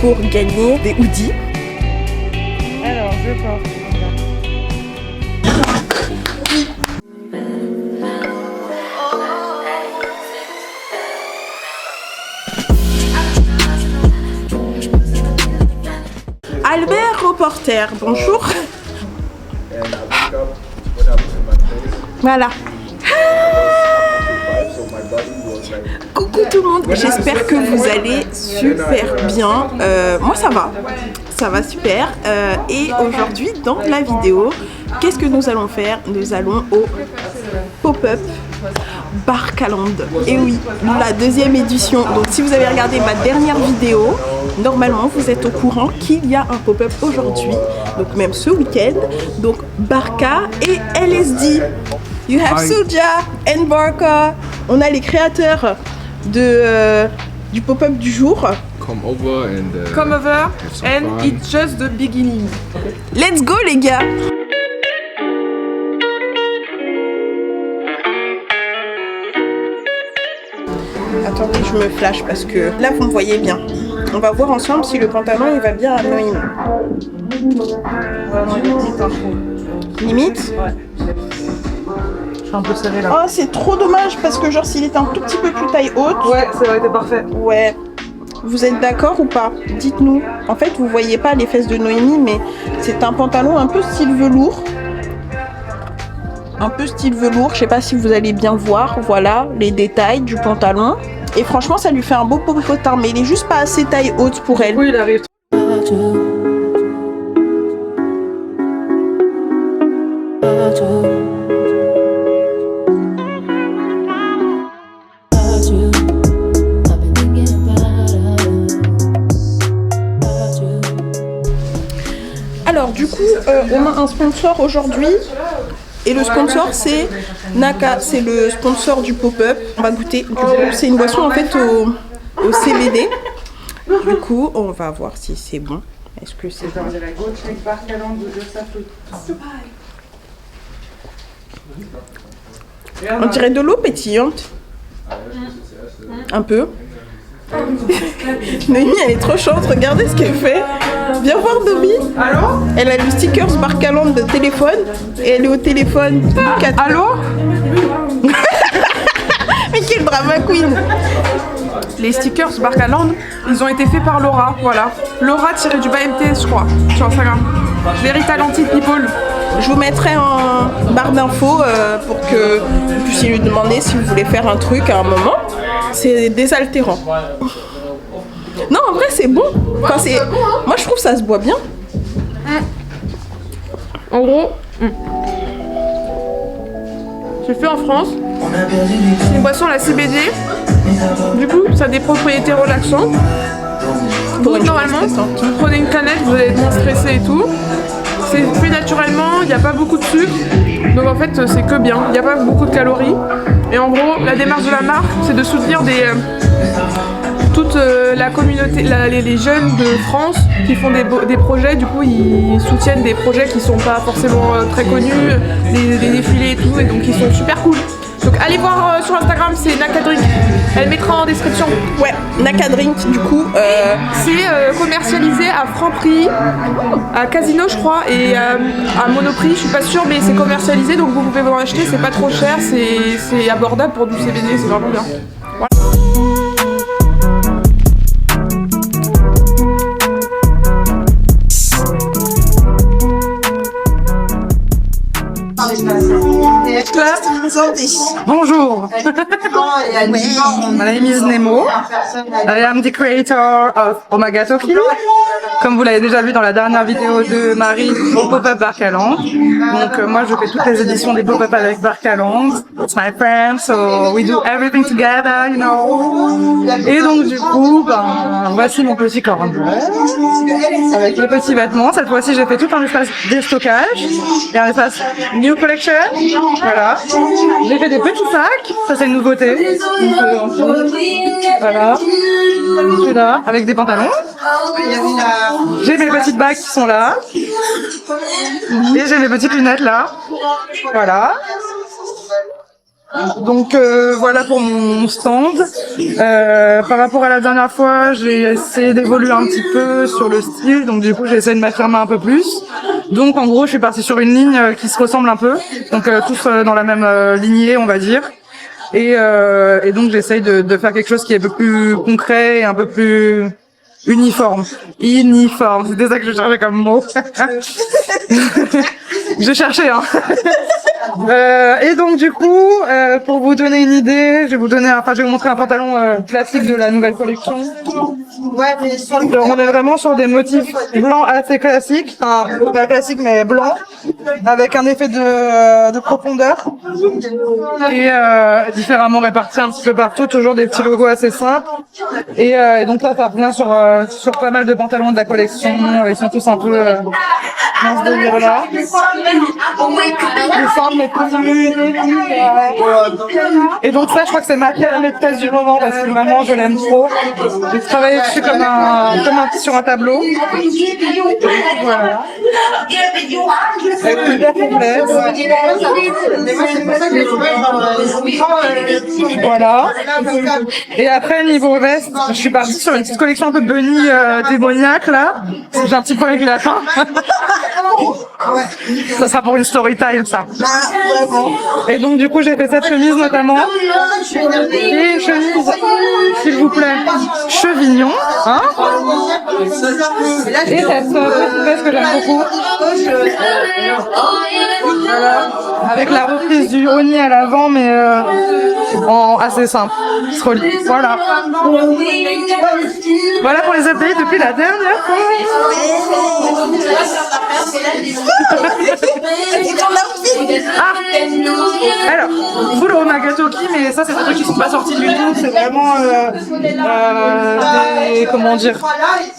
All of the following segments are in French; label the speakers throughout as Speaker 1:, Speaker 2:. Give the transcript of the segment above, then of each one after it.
Speaker 1: pour gagner des hoodies.
Speaker 2: Alors, je porte.
Speaker 1: Albert reporter, bonjour. Voilà. Coucou tout le monde, j'espère que vous allez super bien. Moi ça va super. Et aujourd'hui dans la vidéo, qu'est-ce que nous allons faire? Nous allons au pop-up Barcaland. Et oui, la deuxième édition. Donc si vous avez regardé ma dernière vidéo, normalement vous êtes au courant qu'il y a un pop-up aujourd'hui, donc même ce week-end. Donc Barca et LSD. You have Suja and Barca. On a les créateurs de, du pop-up du jour.
Speaker 2: Come over and it's just the beginning.
Speaker 1: Let's go les gars. Attendez, je me flash parce que là vous me voyez bien. On va voir ensemble si le pantalon il va bien à Noémie. Limite.
Speaker 2: Ouais. Je suis un peu serré là.
Speaker 1: Oh c'est trop dommage parce que genre s'il était un tout petit peu plus taille haute.
Speaker 2: Ouais, ça aurait été parfait.
Speaker 1: Ouais. Vous êtes d'accord ou pas? Dites-nous. En fait vous voyez pas les fesses de Noémie mais c'est un pantalon un peu style velours. Un peu style velours, je sais pas si vous allez bien voir, voilà les détails du pantalon. Et franchement ça lui fait un beau popotin, mais il est juste pas assez taille haute pour elle.
Speaker 2: Oui il arrive.
Speaker 1: Alors du coup on a un sponsor aujourd'hui. Et le sponsor c'est Naka, c'est le sponsor du pop-up. On va goûter. Du coup, c'est une boisson en fait au CBD. Du coup, on va voir si c'est bon. Est-ce que c'est bon? On dirait de l'eau pétillante. Un peu. Noémie, elle est trop chante. Regardez ce qu'elle fait. Viens voir Dobby.
Speaker 2: Allô?
Speaker 1: Elle a le stickers Barcaland de téléphone et elle est au téléphone.
Speaker 2: Allô?
Speaker 1: Mais quel drama queen!
Speaker 2: Les stickers Barcaland, ils ont été faits par Laura, voilà. Laura-du-bas MTS je crois, sur Instagram. Very talented people.
Speaker 1: Je vous mettrai en barre d'infos pour que vous puissiez lui demander si vous voulez faire un truc à un moment. C'est désaltérant. Non, en vrai, c'est bon. Quand c'est... Moi, je trouve que ça se boit bien.
Speaker 2: En gros, c'est fait en France. C'est une boisson à la CBD. Du coup, ça a des propriétés relaxantes.
Speaker 1: Pour une
Speaker 2: Normalement,
Speaker 1: journée stressante.
Speaker 2: vous prenez une canette, vous allez être moins stressé et tout. C'est fait naturellement, il n'y a pas beaucoup de sucre. Donc en fait, c'est que bien. Il n'y a pas beaucoup de calories. Et en gros, la démarche de la marque, c'est de soutenir toute la communauté, les jeunes de France qui font des projets. Du coup, ils soutiennent des projets qui sont pas forcément très connus, des défilés et tout, et donc ils sont super cool. Donc allez voir sur Instagram, c'est Nakadrink. Elle mettra en description.
Speaker 1: Ouais, Nakadrink, du coup.
Speaker 2: C'est commercialisé à Franprix, à Casino je crois, et à Monoprix, je suis pas sûre, mais c'est commercialisé, donc vous pouvez vous en acheter, c'est pas trop cher, c'est abordable pour du CBD, c'est vraiment bien. Voilà. Bonjour. My name is Nemo. I am the creator of Omega Toki. Comme vous l'avez déjà vu dans la dernière vidéo de Marie au Pop-Up Barcaland. Donc moi je fais toutes les éditions des Pop-Up avec Barcaland. It's my friend, so we do everything together, you know. Et donc du coup, voici mon petit corridor avec les petits vêtements. Cette fois-ci j'ai fait tout un espace déstockage et un espace New Collection. Voilà. J'ai fait des petits sacs, ça c'est une nouveauté. Voilà. Je suis là avec des pantalons. J'ai mes petites bagues qui sont là. Et j'ai mes petites lunettes là. Voilà. Donc voilà pour mon stand. Par rapport à la dernière fois, j'ai essayé d'évoluer un petit peu sur le style, donc du coup j'ai essayé de m'affirmer un peu plus. Donc en gros je suis partie sur une ligne qui se ressemble un peu, donc tous dans la même lignée on va dire. Et donc j'essaye de faire quelque chose qui est un peu plus concret et un peu plus uniforme. C'était ça que je cherchais comme mot. Je cherchais, hein. Et donc du coup, pour vous donner une idée, je vais vous montrer un pantalon classique de la nouvelle collection. Alors, on est vraiment sur des motifs blancs assez classiques, enfin pas classiques mais blancs, avec un effet de profondeur et différemment répartis un petit peu partout, toujours des petits logos assez simples. Et donc là, ça revient sur pas mal de pantalons de la collection. Ils sont tous un peu dans ce délire-là. Et donc ça, je crois que c'est ma maîtresse du moment parce que vraiment, je l'aime trop. J'ai travaillé dessus sur un tableau. Voilà. Avec plusieurs complètes. Voilà. Et après, niveau veste, je suis partie sur une petite collection un peu bunny démoniaque là. J'ai un petit problème avec la fin. Ça sera pour une story time, ça. Et donc du coup j'ai fait cette chemise notamment. Et chemise, s'il vous plaît, chevignon, hein. Et cette petite veste que j'aime beaucoup. Voilà. Avec la reprise du honey à l'avant, mais en assez simple. Voilà. Voilà pour les updates depuis la dernière fois. Alors, full Omagatoki, mais ça c'est des trucs qui sont pas sortis du tout, c'est vraiment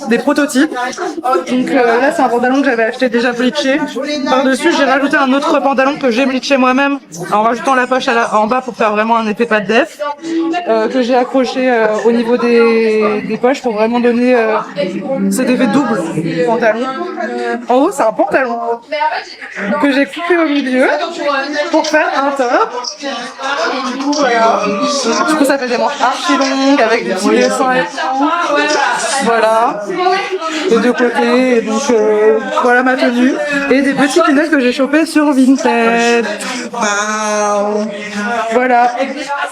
Speaker 2: des prototypes. Donc là c'est un pantalon que j'avais acheté déjà bleaché. Par-dessus j'ai rajouté un autre pantalon que j'ai bleaché moi-même en rajoutant la poche en bas pour faire vraiment un effet pas de def, que j'ai accroché au niveau des poches pour vraiment donner cet effet double pantalon. En haut c'est un pantalon que j'ai coupé au milieu pour faire un top. Voilà. Du coup ça fait des manches archi longues avec des petits dessins et tout. Voilà. Les deux côtés. Et donc voilà ma tenue. Et des petites lunettes que j'ai chopées sur Vinted.
Speaker 1: Waouh.
Speaker 2: Voilà.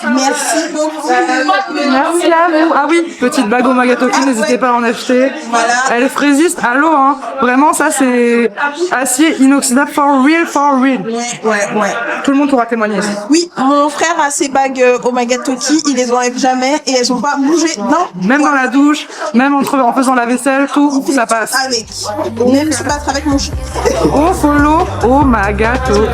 Speaker 1: Merci beaucoup.
Speaker 2: Merci à vous. Ah oui, petite bague Omagatoki, n'hésitez pas à en acheter.
Speaker 1: Voilà.
Speaker 2: Elle résiste à l'eau, hein. Vraiment, ça c'est acier inoxydable for real, for real.
Speaker 1: Ouais.
Speaker 2: Tout le monde pourra témoigner.
Speaker 1: Oui, mon frère a ses bagues Omagatoki, il les enlève jamais et elles ont pas bougé. Non.
Speaker 2: Même dans la douche, même en faisant la vaisselle, tout, ça passe.
Speaker 1: Avec. Même se battre avec mon chien.
Speaker 2: Oh, follow Omagatoki.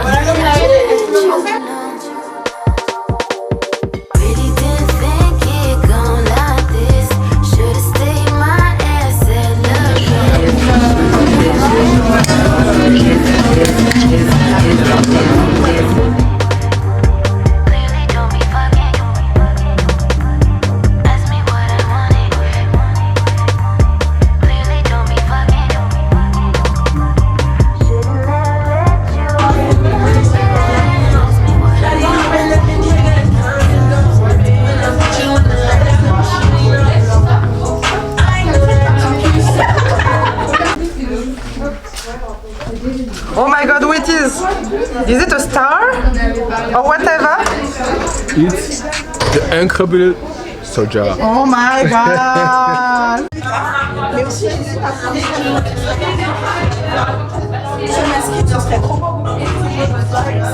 Speaker 2: Oh my god, what is it a star? Or whatever?
Speaker 3: It's the incredible soldier.
Speaker 2: Oh my god!
Speaker 1: Mais aussi, ce masque, ce serait trop beau.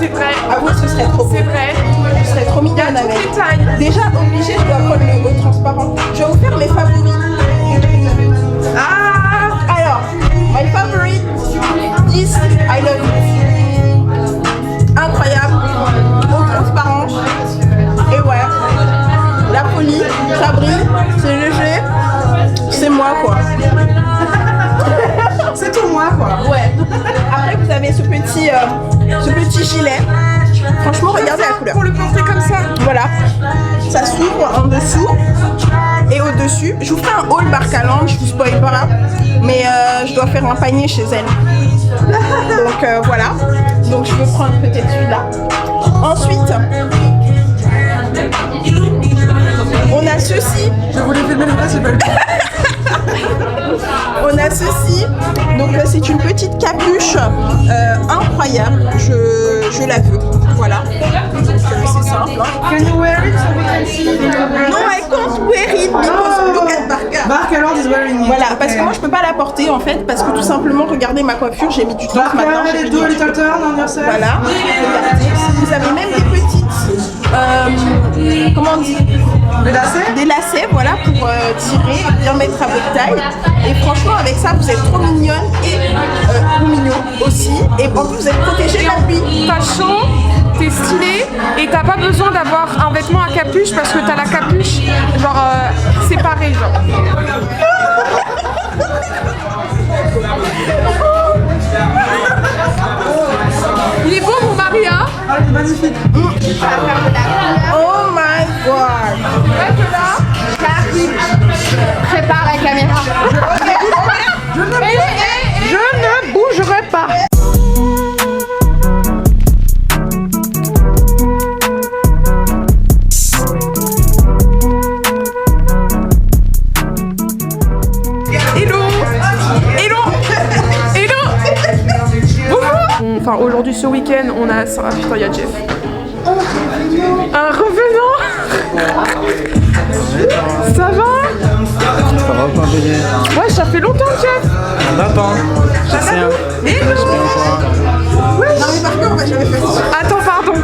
Speaker 4: C'est vrai.
Speaker 1: Ah oui, ce serait trop beau.
Speaker 4: C'est vrai.
Speaker 1: Ce serait trop mignonne avec.
Speaker 4: Les tailles.
Speaker 1: Déjà obligé, je dois prendre le haut transparent. Je vais vous faire mes favoris. Ah, alors, my favorite, this, I love you. Incroyable, haut transparent. Et ouais, la folie, ça brille, c'est léger, c'est moi quoi. C'est tout moi quoi. Ouais. Après vous avez ce petit gilet. Franchement, regardez la couleur.
Speaker 4: Pour le porter comme ça.
Speaker 1: Voilà, ça s'ouvre en dessous et au-dessus. Je vous ferai un haul Barcaland, je vous spoil pas là, mais je dois faire un panier chez elle. Donc voilà, donc je vais prendre peut-être celui-là. Ensuite, On a ceci.
Speaker 2: Je voulais filmer le festival.
Speaker 1: On a ceci. Donc c'est une petite capuche incroyable. Je la veux. Voilà. Donc c'est simple. Hein.
Speaker 2: Can you wear it so we can see?
Speaker 1: No, I can't wear it because look at Barca.
Speaker 2: Barca Lord is wearing it.
Speaker 1: Voilà, parce que moi je peux pas la porter en fait, parce que tout simplement, regardez ma coiffure, j'ai mis du temps ce matin.
Speaker 2: Barca,
Speaker 1: j'ai
Speaker 2: les
Speaker 1: mis
Speaker 2: deux
Speaker 1: du
Speaker 2: little turn on yourself.
Speaker 1: Voilà, regardez. Vous avez même des petites, comment on dit,
Speaker 2: Les lacets?
Speaker 1: des lacets, voilà, pour tirer et bien mettre à votre taille. Et franchement, avec ça, vous êtes trop mignonne et mignon aussi. Et en plus, vous êtes protégé de la pluie.
Speaker 4: T'as chaud, t'es stylé et t'as pas besoin d'avoir un vêtement à capuche parce que t'as la capuche genre séparée genre. Il est beau mon mari hein.
Speaker 2: Ah, il est magnifique.
Speaker 1: Oh my god!
Speaker 4: Reste là, j'arrive. Prépare la caméra.
Speaker 2: Je ne bougerai pas.
Speaker 4: Enfin aujourd'hui ce week-end on a... Ah putain il y a Jeff. Un revenant. Ça va?
Speaker 5: Ça va pas bébé?
Speaker 4: Ouais ça fait longtemps Jeff.
Speaker 5: On attend. Je sais hein. Je sais encore.
Speaker 1: Non mais par contre, on va jamais faire ça.
Speaker 4: Attends pardon.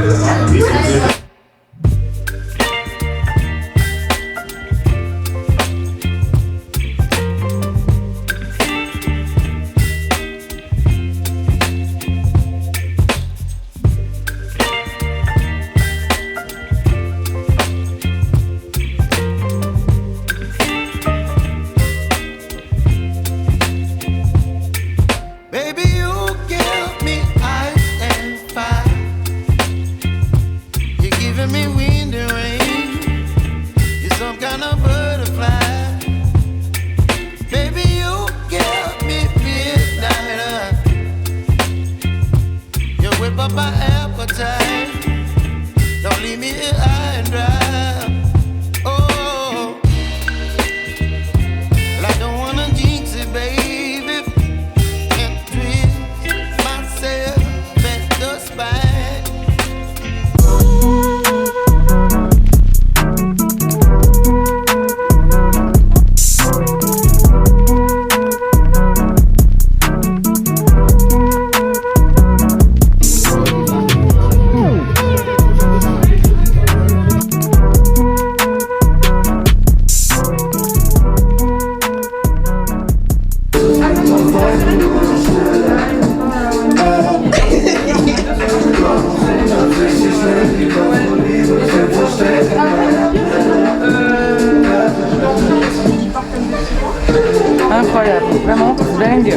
Speaker 2: Incroyable, vraiment dingue.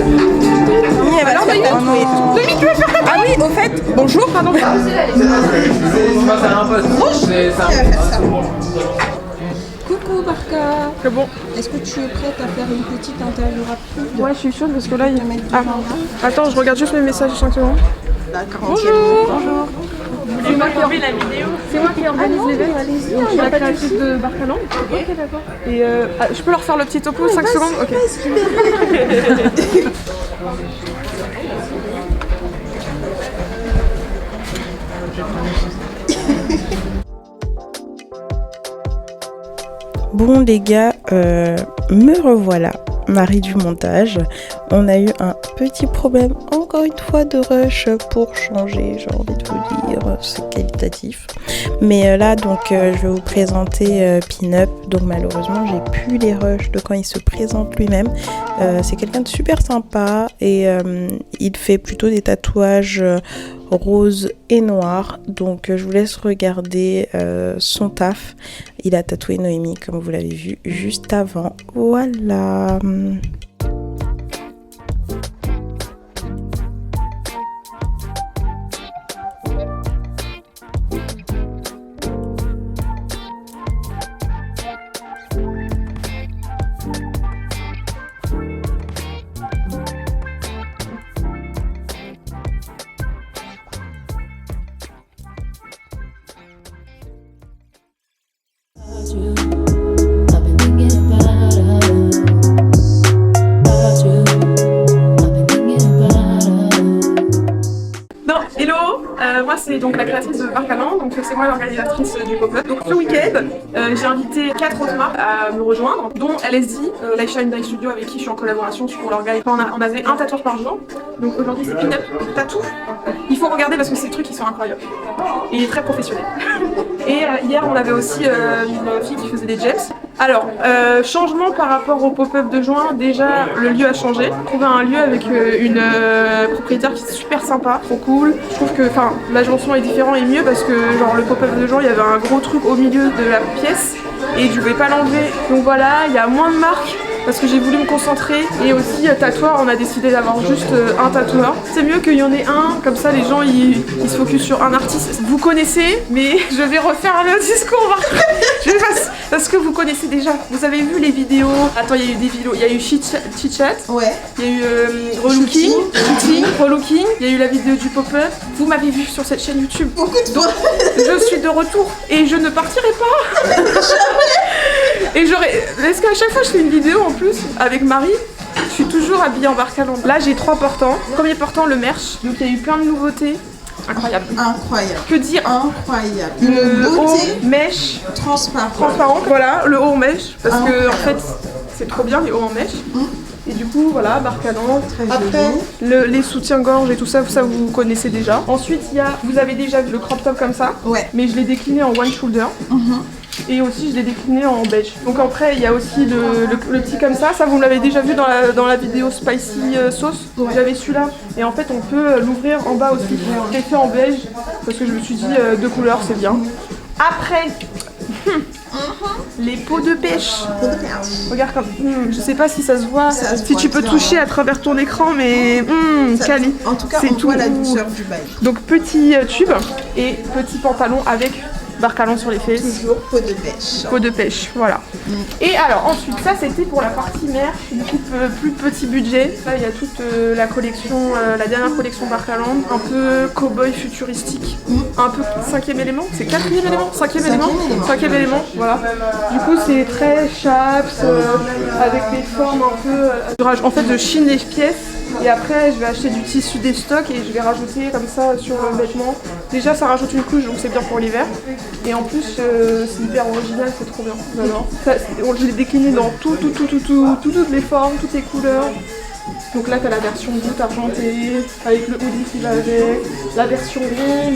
Speaker 1: Ah oui, au fait, bonjour, pardon.
Speaker 6: Coucou Barca.
Speaker 4: C'est bon.
Speaker 6: Est-ce que tu es prête à faire une petite interview rapide?
Speaker 4: Ouais je suis chaude parce que là il y a... Ah. Attends je regarde juste mes messages 5 secondes. Bonjour. C'est moi qui organise la vidéo. C'est moi qui organise l'événement. Je suis la créatrice de Barcaland. Ok d'accord. Et je peux leur faire le petit topo 5 secondes? Ok.
Speaker 1: Bon les gars, me revoilà, Marie du montage. On a eu un petit problème, encore une fois, de rush pour changer, j'ai envie de vous dire, c'est qualitatif. Mais là, donc, je vais vous présenter Pin-Up. Donc malheureusement, j'ai plus les rushs de quand il se présente lui-même. C'est quelqu'un de super sympa et il fait plutôt des tatouages rose et noir. Donc je vous laisse regarder son taf. Il a tatoué Noémie comme vous l'avez vu juste avant. Voilà.
Speaker 4: moi c'est donc la créatrice de Barcaland, donc c'est moi l'organisatrice du pop-up. Donc ce week-end, j'ai invité 4 autres marques à me rejoindre, dont LSD, Lifeshine Dye Studio, avec qui je suis en collaboration sur leur guide. On avait un tatouage par jour, donc aujourd'hui c'est Pin-Up Tattoo. Il faut regarder parce que ces trucs ils sont incroyables. Et il est très professionnel. Et hier on avait aussi une fille qui faisait des gems. Alors, changement par rapport au pop-up de juin, déjà le lieu a changé. J'ai trouvé un lieu avec une propriétaire qui est super sympa, trop cool. Je trouve que l'agencement est différent et mieux parce que genre le pop-up de juin, il y avait un gros truc au milieu de la pièce et je pouvais pas l'enlever. Donc voilà, il y a moins de marques parce que j'ai voulu me concentrer. Et aussi tatoueur, on a décidé d'avoir juste un tatoueur. C'est mieux qu'il y en ait un, comme ça les gens ils se focusent sur un artiste. Vous connaissez, mais je vais refaire le discours parce que vous connaissez déjà. Vous avez vu les vidéos. Attends, il y a eu des vidéos, il y a eu Chit Chat,
Speaker 6: Ouais.
Speaker 4: il y a eu Relooking, Relooking, il y a eu la vidéo du pop-up. Vous m'avez vu sur cette chaîne YouTube.
Speaker 6: Beaucoup de fois.
Speaker 4: Je suis de retour et je ne partirai pas. Et est-ce qu'à chaque fois je fais une vidéo en plus avec Marie, je suis toujours habillée en Barcaland. Là j'ai 3 portants. Premier portant, le merch. Donc il y a eu plein de nouveautés. Incroyable.
Speaker 6: Incroyable.
Speaker 4: Que dire?
Speaker 6: Incroyable.
Speaker 4: Le
Speaker 6: Une beauté
Speaker 4: haut mèche
Speaker 6: transparent.
Speaker 4: Voilà, le haut en mèche. Parce que en fait c'est trop bien les hauts en mèche. Et du coup voilà, Barcaland. Après les soutiens-gorge et tout ça, vous connaissez déjà. Ensuite vous avez déjà vu le crop top comme ça.
Speaker 6: Ouais.
Speaker 4: Mais je l'ai décliné en one shoulder. Et aussi je l'ai décliné en beige. Donc après il y a aussi le petit comme ça vous me l'avez déjà vu dans la vidéo spicy sauce. J'avais celui-là et en fait on peut l'ouvrir en bas aussi. Je l'ai fait en beige parce que je me suis dit 2 couleurs c'est bien. Après les pots de pêche. Regarde comme je sais pas si ça se voit, si tu peux toucher à travers ton écran, mais quali.
Speaker 6: En tout cas
Speaker 4: c'est
Speaker 6: on voit la douceur du bail.
Speaker 4: Donc petit tube et petit pantalon avec Barcaland sur les fesses.
Speaker 6: Toujours pot de pêche.
Speaker 4: Pot de pêche, voilà. Et alors ensuite, ça c'était pour la partie merch, du coup plus petit budget. Là il y a toute la collection, la dernière collection Barcaland, un peu cow-boy futuristique, un peu 5e élément, c'est 4e élément, 5e élément, 5e élément, voilà. Du coup c'est très chaps, avec des formes un peu... En fait je chine les pièces. Et après je vais acheter du tissu des stocks et je vais rajouter comme ça sur le vêtement. Déjà ça rajoute une couche donc c'est bien pour l'hiver. Et en plus c'est hyper original, c'est trop bien, j'adore. Je l'ai décliné dans toutes les formes, toutes les couleurs. Donc là t'as la version goutte argentée, avec le hoodie qui va avec, la version ronde,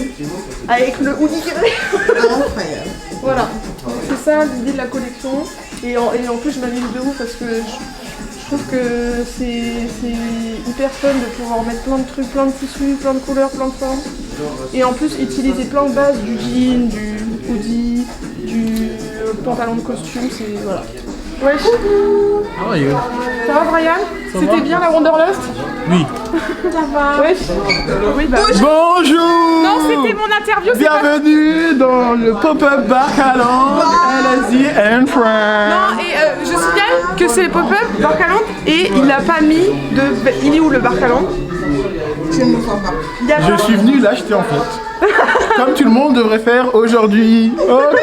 Speaker 4: avec le hoodie qui va avec.
Speaker 6: Incroyable.
Speaker 4: Voilà, c'est ça l'idée de la collection. Et en plus je m'amuse de ouf parce que je trouve que c'est hyper fun de pouvoir mettre plein de trucs, plein de tissus, plein de couleurs, plein de formes. Et en plus utiliser plein de bases, du jean, du hoodie, du pantalon de costume, c'est... voilà. Ouais.
Speaker 5: How are you?
Speaker 4: Ça va Brian? C'était bien la Wanderlust?
Speaker 5: Oui.
Speaker 4: Ça va. Ouais. Oui, bah...
Speaker 3: Bonjour.
Speaker 4: Non, c'était mon interview.
Speaker 3: Bienvenue dans le pop-up Barcaland, LSD and Friends.
Speaker 4: Non, et je signale que c'est le pop-up Barcaland et il n'a pas mis de... Il est où le Barcaland?
Speaker 6: Je ne me crois pas.
Speaker 3: Je suis venu l'acheter en fait. Comme tout le monde devrait faire aujourd'hui. Ok.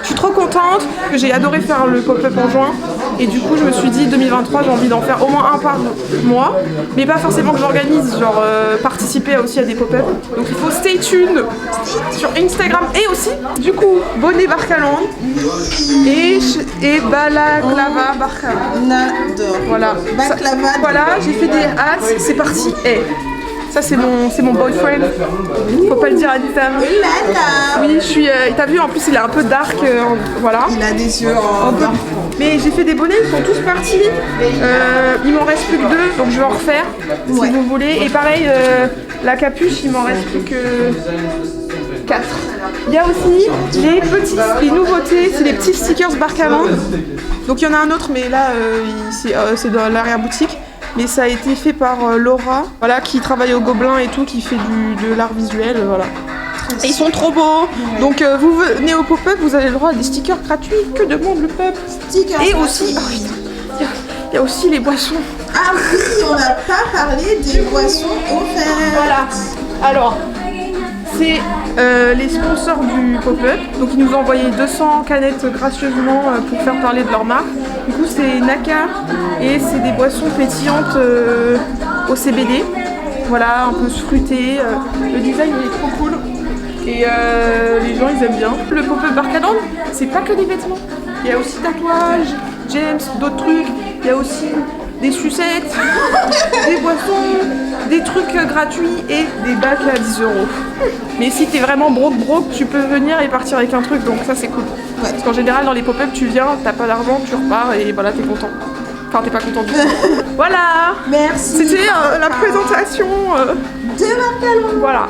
Speaker 4: Je suis trop contente, que j'ai adoré faire le pop-up en juin et du coup je me suis dit 2023 j'ai envie d'en faire au moins un par mois, mais pas forcément que j'organise, genre participer aussi à des pop-up. Donc il faut stay tuned sur Instagram et aussi du coup bonnet Barcaland et balaclava Barcaland.
Speaker 6: On adore.
Speaker 4: Voilà.
Speaker 6: Baklava.
Speaker 4: Voilà, j'ai fait des hats, c'est parti. Ça c'est mon boyfriend. Faut pas le dire à Anita. Oui, je suis. T'as vu en plus il est un peu dark, voilà.
Speaker 6: Il a des yeux en
Speaker 4: peu. Mais j'ai fait des bonnets, ils sont tous partis. Il m'en reste plus que 2, donc je vais en refaire si vous voulez. Et pareil, la capuche, il m'en reste plus que 4. Il y a aussi les nouveautés, c'est les petits stickers Barcaland. Donc il y en a un autre, mais là c'est dans l'arrière-boutique. Mais ça a été fait par Laura, voilà, qui travaille au Gobelin et tout, qui fait de l'art visuel, voilà. Et ils sont trop beaux. Donc vous venez au pop-up, vous avez le droit à des stickers gratuits. Que demande le peuple? Et aussi, il y a aussi les boissons.
Speaker 6: Ah oui, on n'a pas parlé des boissons offertes.
Speaker 4: Voilà. Alors, c'est les sponsors du pop-up. Donc ils nous ont envoyé 200 canettes gracieusement pour faire parler de leur marque. Du coup c'est Naka et c'est des boissons pétillantes au CBD. voilà, un peu fruité. Le design il est trop cool et les gens ils aiment bien. Le pop-up Barcaland, c'est pas que des vêtements. Il y a aussi tatouages, gems, d'autres trucs. Il y a aussi des sucettes, des boissons, des trucs gratuits et des bacs à 10 €. Mais si t'es vraiment broke, tu peux venir et partir avec un truc, donc ça c'est cool. Ouais. Parce qu'en général dans les pop-up tu viens, t'as pas d'argent, tu repars et voilà t'es content. Enfin t'es pas content du tout. Voilà.
Speaker 6: Merci.
Speaker 4: C'était la présentation
Speaker 6: de Barcaland.
Speaker 4: Voilà.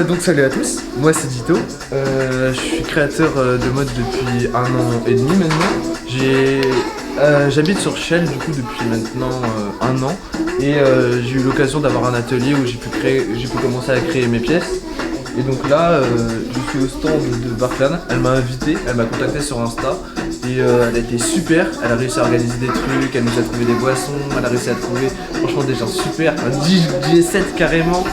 Speaker 7: Donc salut à tous, moi c'est Dito, je suis créateur de mode depuis 1 an et demi maintenant. J'habite sur Chelles du coup depuis maintenant 1 an et j'ai eu l'occasion d'avoir un atelier où j'ai pu commencer à créer mes pièces. Et donc là, je suis au stand de Barcaland, elle m'a invité, elle m'a contacté sur Insta et elle a été super, elle a réussi à organiser des trucs, elle nous a trouvé des boissons, elle a réussi à trouver franchement des gens super, un DJ7 carrément.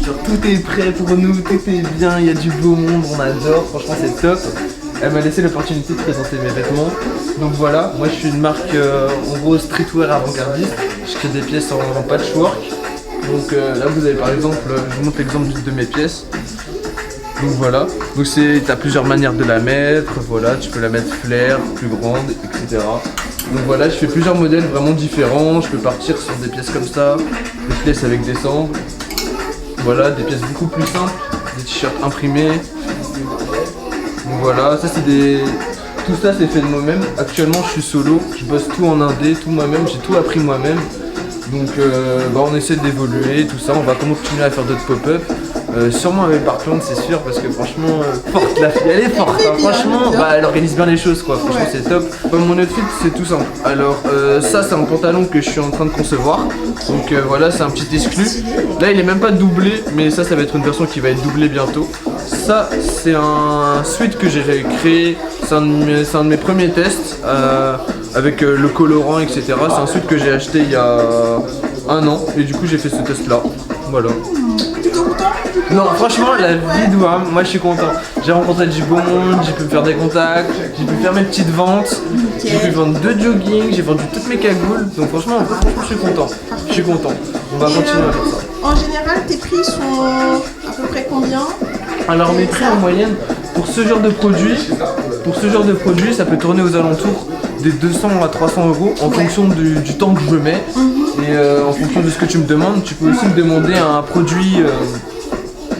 Speaker 7: Genre tout est prêt pour nous, tout est bien, il y a du beau monde, on adore, franchement c'est top. Elle m'a laissé l'opportunité de présenter mes vêtements. Donc voilà, moi je suis une marque en gros streetwear avant-gardiste. Je crée des pièces en patchwork. Donc là vous avez par exemple, je vous montre l'exemple de mes pièces. Donc voilà, donc t'as plusieurs manières de la mettre, voilà, tu peux la mettre flair, plus grande, etc. Donc voilà, je fais plusieurs modèles vraiment différents, je peux partir sur des pièces comme ça, des pièces avec des sangles. Voilà, des pièces beaucoup plus simples, des t-shirts imprimés. Donc voilà, ça c'est tout ça c'est fait de moi-même. Actuellement je suis solo, je bosse tout en indé, tout moi-même, j'ai tout appris moi-même. Donc on essaie d'évoluer, tout ça, on va continuer à faire d'autres pop-up. Sûrement avec Barcaland c'est sûr parce que franchement forte la fille, elle est forte hein, franchement elle organise bien les choses quoi, franchement c'est top. Mon outfit c'est tout simple, alors ça c'est un pantalon que je suis en train de concevoir, donc voilà c'est un petit exclu. Là il est même pas doublé mais ça va être une version qui va être doublée bientôt. Ça c'est un sweat que j'ai créé, c'est un de mes premiers tests avec le colorant etc. C'est un sweat que j'ai acheté il y a 1 an et du coup j'ai fait ce test là, voilà. Non franchement la vie de Wham, moi je suis content. J'ai rencontré du beau monde, j'ai pu faire des contacts, j'ai pu faire mes petites ventes, j'ai pu vendre 2 jogging, j'ai vendu toutes mes cagoules, donc franchement je suis content. Je suis content. On va continuer à faire ça.
Speaker 6: En général tes prix sont à peu près combien?
Speaker 7: Alors mes prix en moyenne pour ce genre de produit, ça peut tourner aux alentours des 200 à 300 € en fonction du temps que je mets et en fonction de ce que tu me demandes. Tu peux aussi me demander un produit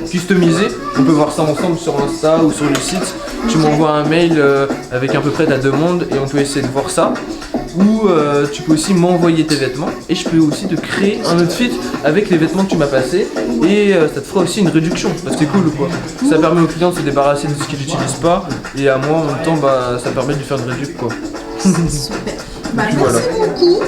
Speaker 7: customisé, on peut voir ça ensemble sur Insta ou sur le site. Tu m'envoies un mail avec à peu près ta demande et on peut essayer de voir ça. Ou tu peux aussi m'envoyer tes vêtements et je peux aussi te créer un outfit avec les vêtements que tu m'as passés et ça te fera aussi une réduction parce que c'est cool quoi. Ça permet aux clients de se débarrasser de ce qu'ils n'utilisent pas et à moi en même temps ça permet de lui faire une réduction quoi.
Speaker 6: Super. Merci beaucoup.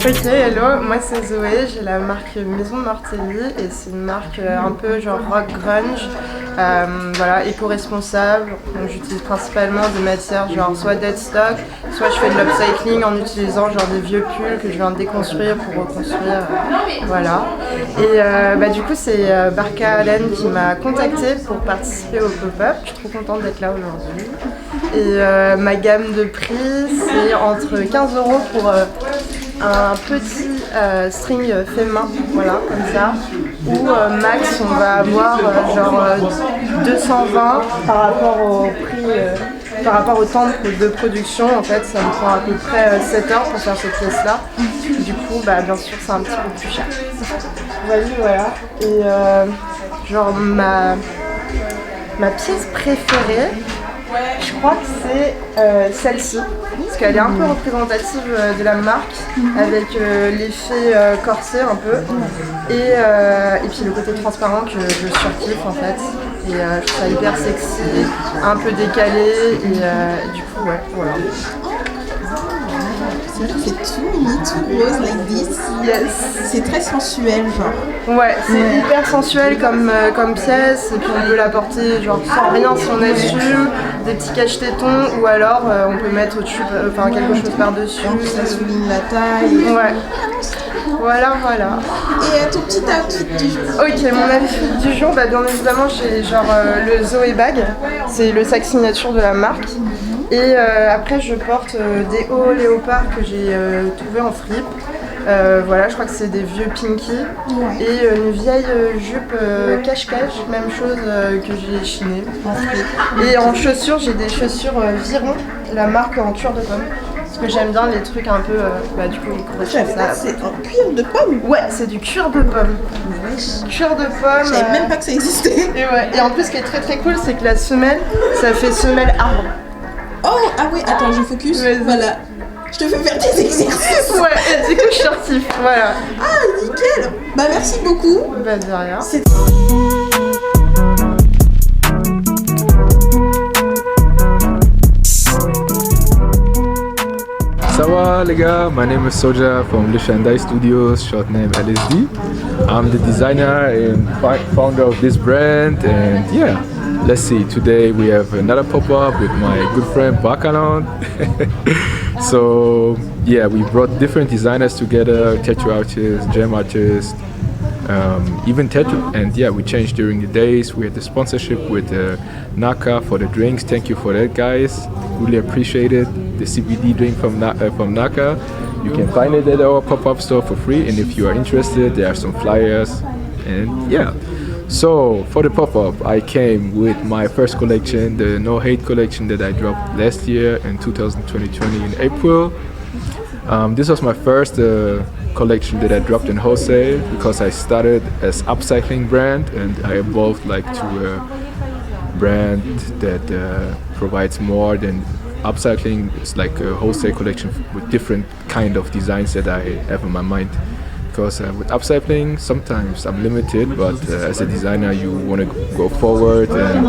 Speaker 2: Ok, hello, moi c'est Zoé, j'ai la marque Maison Mortelli et c'est une marque un peu genre rock grunge, voilà, éco-responsable. Donc j'utilise principalement des matières genre soit dead stock, soit je fais de l'upcycling en utilisant genre des vieux pulls que je viens de déconstruire pour reconstruire, voilà. Et du coup c'est Barcaland qui m'a contactée pour participer au pop-up, je suis trop contente d'être là aujourd'hui. Et ma gamme de prix c'est entre 15 € pour un petit string fait main, voilà, comme ça, ou max on va avoir genre 220 par rapport au prix par rapport au temps de production, en fait, ça me prend à peu près 7 heures pour faire cette pièce-là. Du coup, bah, bien sûr, c'est un petit peu plus cher. Voilà. Et genre, ma pièce préférée, je crois que c'est celle-ci, parce qu'elle est un peu représentative de la marque, avec l'effet corset un peu, et puis le côté transparent que je surkiffe en fait. Et je trouve ça hyper sexy, un peu décalé, et du coup, ouais, voilà.
Speaker 6: C'est tout mini, tout rose, like this.
Speaker 2: Yes.
Speaker 6: C'est très sensuel, genre.
Speaker 2: Ouais, c'est hyper sensuel comme pièce, et puis on peut la porter genre sans rien si on assume, des petits cache-tétons, ou alors on peut mettre au-dessus, enfin quelque chose par-dessus.
Speaker 6: Ça souligne la taille.
Speaker 2: Ouais. Voilà.
Speaker 6: Et ton petit outfit du jour?
Speaker 2: Ok, mon outfit du jour, bah, bien évidemment j'ai genre le Zoé Bag, c'est le sac signature de la marque. Et après je porte des hauts léopards que j'ai trouvés en fripe. Voilà, je crois que c'est des vieux Pinky. Et une vieille jupe cache-cache, même chose que j'ai chinée. Et en chaussures, j'ai des chaussures Viron, la marque en cuir de pomme. Parce que j'aime bien les trucs un peu, du coup,
Speaker 6: C'est en cuir de pomme?
Speaker 2: Ouais, c'est du cuir de pomme. Cuir de pomme.
Speaker 6: Je savais même pas que ça existait.
Speaker 2: Et en plus, ce qui est très très cool, c'est que la semelle, ça fait semelle arbre.
Speaker 6: Oh, ah oui, attends, je focus. Voilà. Je te fais faire des exercices.
Speaker 2: Ouais, et du coup, je suis sortie. Voilà.
Speaker 6: Ah, nickel. Bah, merci beaucoup.
Speaker 2: Bah, de rien.
Speaker 8: Sawa les gars, my name is Soja from Le Shandai Studios, short name LSD. I'm the designer and founder of this brand, and yeah, let's see, today we have another pop-up with my good friend Bakalan. So yeah, we brought different designers together, tattoo artists, gem artists, even tattoo, and yeah, we changed during the days. We had the sponsorship with Naka for the drinks. Thank you for that, guys. Really appreciate it. The CBD drink from Naka. You can find it at our pop-up store for free, and if you are interested, there are some flyers, and yeah. So for the pop-up, I came with my first collection, the No Hate collection that I dropped last year in 2020 in April. This was my first collection that I dropped in wholesale, because I started as upcycling brand and I evolved like to a brand that provides more than upcycling. It's like a wholesale collection with different kind of designs that I have in my mind. Because with upcycling, sometimes I'm limited, but as a designer, you want to go forward and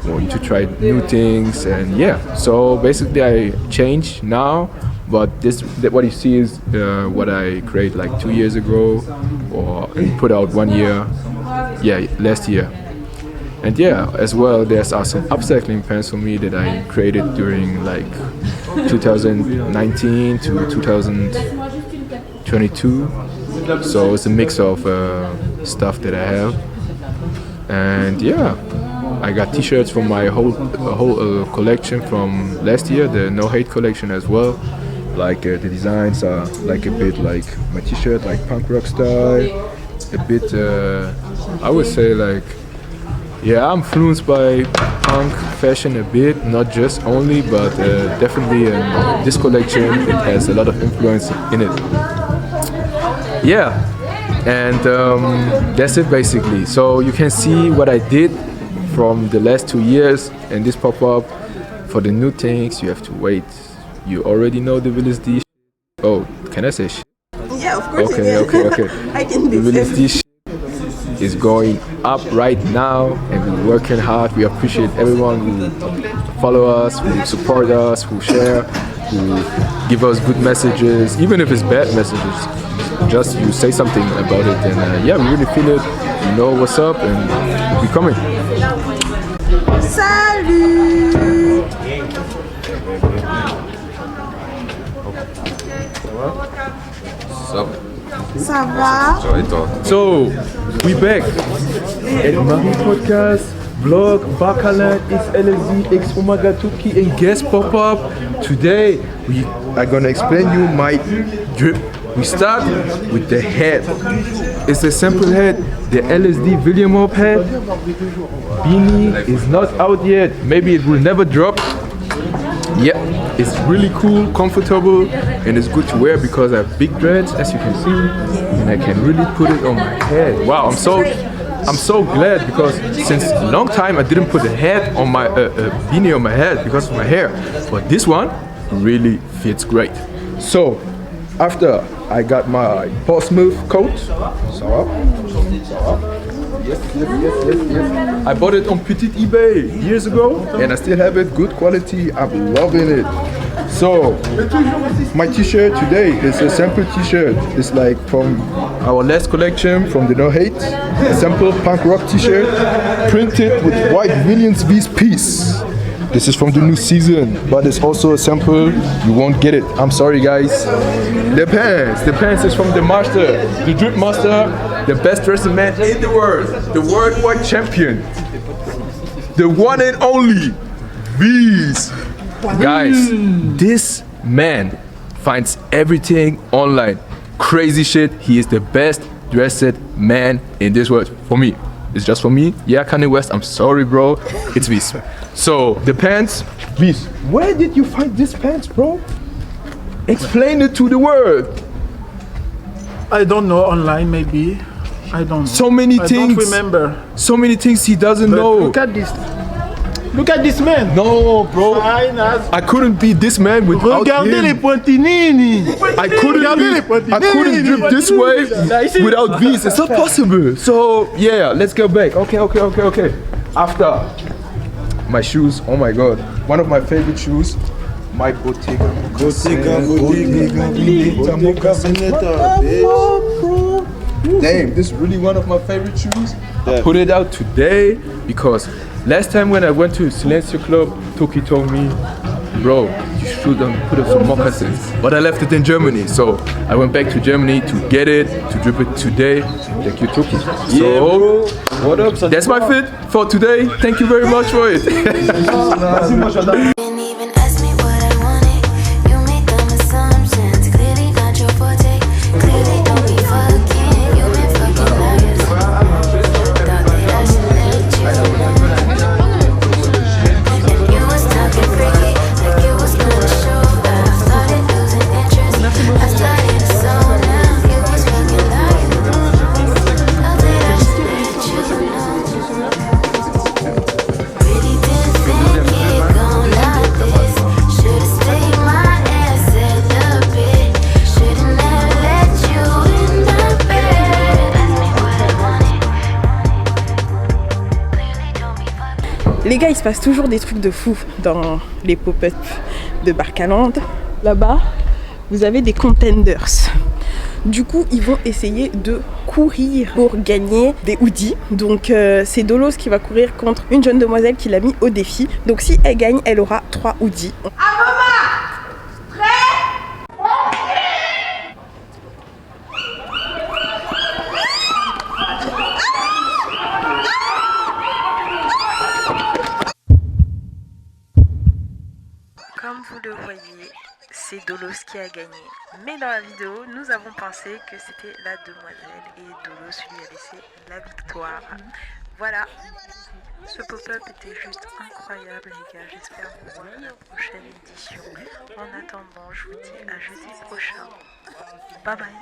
Speaker 8: want to try new things, and yeah. So basically, I change now, but what you see is what I created like 2 years ago, or put out 1 year, last year. And yeah, as well, there's some upcycling pants for me that I created during like 2019 to 2022. So it's a mix of stuff that I have, and yeah, I got t-shirts from my whole collection from last year, the No Hate collection as well. Like the designs are like a bit like my t-shirt, like punk rock style, a bit I would say like, yeah, I'm influenced by punk fashion a bit, not just only, but definitely this collection, it has a lot of influence in it. Yeah, and that's it basically. So you can see what I did from the last 2 years in this pop-up. For the new things, you have to wait. You already know the Willis D. Oh, can I say shit?
Speaker 6: Yeah, of course.
Speaker 8: Okay.
Speaker 6: I can be.
Speaker 8: The Willis D is going up right now, and we're working hard. We appreciate everyone who follow us, who support us, who share, who give us good messages, even if it's bad messages. Just you say something about it, and yeah, we really feel it. We know what's up, and we're coming.
Speaker 6: Salut. Ça va?
Speaker 8: So, we back at Marie Podcast, vlog, Bakalan, it's LSD, X Omagatuki, and guest pop-up. Today, we are gonna explain you my drip. We start with the head. It's a simple head, the LSD William Hope head. Beanie is not out yet, maybe it will never drop. Yeah, it's really cool, comfortable, and it's good to wear because I have big dreads, as you can see, and I can really put it on my head. Wow, I'm so glad because since a long time I didn't put a hat on my beanie on my head because of my hair, but this one really fits great. So after I got my Portsmouth coat, I bought it on Petit eBay years ago and I still have it, good quality, I'm loving it. So, my t-shirt today is a sample t-shirt. It's like from our last collection from the No Hate. A sample punk rock t-shirt printed with white Williams V's piece. This is from the new season, but it's also a sample. You won't get it. I'm sorry, guys. The pants is from the master, the drip master, the best dressing man in the world, the worldwide champion, the one and only V's. Guys, this man finds everything online. Crazy shit. He is the best dressed man in this world. For me. It's just for me. Yeah, Kanye West, I'm sorry, bro. It's Viz. So, the pants. Viz, where did you find this pants, bro? Explain it to the world.
Speaker 3: I don't know, online maybe. I don't know.
Speaker 8: So many things.
Speaker 3: I don't remember.
Speaker 8: So many things he doesn't know.
Speaker 3: Look at this. Look at this man.
Speaker 8: No, bro. I couldn't be this man without
Speaker 3: Regardez
Speaker 8: him.
Speaker 3: les pointinini.
Speaker 8: I couldn't drip this way without V's. It's not possible. So yeah, let's go back. Okay. After my shoes, oh my god, one of my favorite shoes, my Bottega Veneta. Damn, this is really one of my favorite shoes. I put it out today because last time when I went to Silencio Club, Toki told me, bro, you should put up some moccasins. But I left it in Germany, so I went back to Germany to get it, to drip it today. Thank you, Toki. So, what up? That's my fit for today. Thank you very much for it.
Speaker 1: Les gars, il se passe toujours des trucs de fou dans les pop-up de Barcaland. Là-bas, vous avez des contenders. Du coup, ils vont essayer de courir pour gagner des hoodies. Donc, c'est Dolos qui va courir contre une jeune demoiselle qui l'a mis au défi. Donc, si elle gagne, elle aura 3 hoodies. Comme vous le voyez, c'est Dolos qui a gagné. Mais dans la vidéo, nous avons pensé que c'était la demoiselle et Dolos lui a laissé la victoire. Voilà, ce pop-up était juste incroyable les gars. J'espère vous voir à la prochaine édition. En attendant, je vous dis à jeudi prochain. Bye bye.